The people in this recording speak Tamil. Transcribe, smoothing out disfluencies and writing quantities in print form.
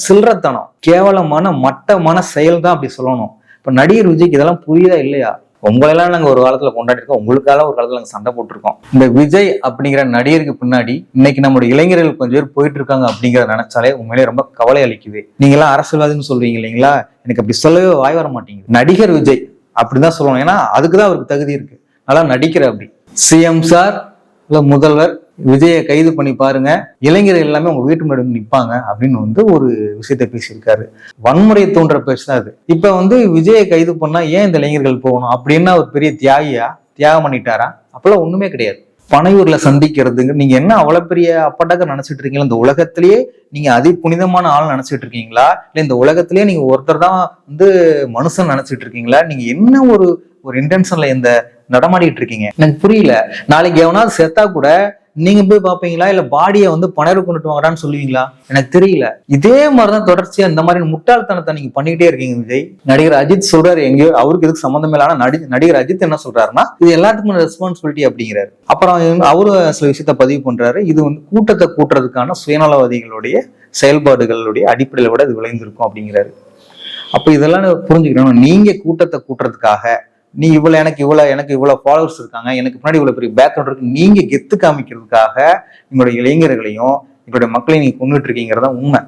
சில்லறத்தனம், கேவலமான மட்டமான செயல் தான் அப்படி சொல்லணும். இப்ப நடிகர் விஜய்க்கு இதெல்லாம் புரியுதா இல்லையா? உங்களெல்லாம் நாங்க ஒரு காலத்துல கொண்டாடி இருக்கோம், உங்களுக்காக ஒரு காலத்துல நாங்க சண்டை போட்டிருக்கோம். இந்த விஜய் அப்படிங்கிற நடிகருக்கு பின்னாடி இன்னைக்கு நம்மளுடைய இளைஞர்கள் கொஞ்சம் பேர் போயிட்டு இருக்காங்க அப்படிங்கிறத நினைச்சாலே உண்மையிலே ரொம்ப கவலை அளிக்குது. நீங்க எல்லாம் அரசியல்வாதின்னு சொல்றீங்க இல்லைங்களா, எனக்கு அப்படி சொல்லவே வாய் வர மாட்டேங்குது. நடிகர் விஜய் அப்படிதான் சொல்லணும், ஏன்னா அதுக்குதான் அவருக்கு தகுதி இருக்கு, நல்லா நடிக்கிற. அப்படி சிஎம் சார் இல்ல முதல்வர் விஜயை கைது பண்ணி பாருங்க, இளைஞர்கள் எல்லாமே உங்க வீட்டு முன்னாடி நிற்பாங்க அப்படின்னு ஒரு விஷயத்த பேசியிருக்காரு. வன்முறையை தோன்ற பேசுதான் அது. இப்ப விஜயை கைது பண்ணா ஏன் இந்த இளைஞர்கள் போகணும் அப்படின்னா ஒரு பெரிய தியாகம் பண்ணிட்டாரா? அப்பெல்லாம் ஒண்ணுமே கிடையாது. பனையூர்ல சந்திக்கிறதுங்க, நீங்க என்ன அவ்வளவு பெரிய அப்பட்டாக்க நினைச்சிட்டு இருக்கீங்களா? இந்த உலகத்திலேயே நீங்க அதி புனிதமான ஆள் நினைச்சிட்டு இருக்கீங்களா? இல்ல இந்த உலகத்திலேயே நீங்க ஒருத்தர் தான் மனுஷன் நினைச்சிட்டு இருக்கீங்களா? நீங்க என்ன ஒரு இன்டென்ஷன்ல இந்த நடமாடிட்டு இருக்கீங்க எனக்கு புரியல. நாளைக்கு எவனாவது செத்தா கூட நீங்க போய் பாப்பீங்களா? இல்ல பாடியை பணம் கொண்டுட்டு வாங்கடான்னு சொல்லுவீங்களா? எனக்கு தெரியல. இதே மாதிரிதான் தொடர்ச்சியா இந்த மாதிரி முட்டாள்தனத்தை நீங்க பண்ணிக்கிட்டே இருக்கீங்க. விஜய் நடிகர் அஜித் சொல்றாரு, எங்கேயோ அவருக்கு எதுக்கு சம்மந்தம் இல்ல. ஆனா நடிகர் அஜித் என்ன சொல்றாருன்னா, இது எல்லாத்துக்கும் ரெஸ்பான்சிபிலிட்டி அப்படிங்கிறாரு. அப்புறம் அவரு சில விஷயத்த பதிவு பண்றாரு, இது கூட்டத்தை கூட்டுறதுக்கான சுயநலவாதிகளுடைய செயல்பாடுகளுடைய அடிப்படையில விட இது விளைந்திருக்கும் அப்படிங்கிறாரு. அப்ப இதெல்லாம் புரிஞ்சுக்கணும். நீங்க கூட்டத்தை கூட்டுறதுக்காக நீ எனக்கு இவ்வளவு ஃபாலோவர்ஸ் இருக்காங்க, எனக்கு முன்னாடி இவ்வளவு பெரிய பேக்ரவுண்ட் இருக்கு, நீங்க கெத்து காமிக்கிறதுக்காக எங்களுடைய இளைஞர்களையும் எங்களுடைய மக்களையும் நீங்க கொண்டுட்டு இருக்கீங்கிறதா உண்மை.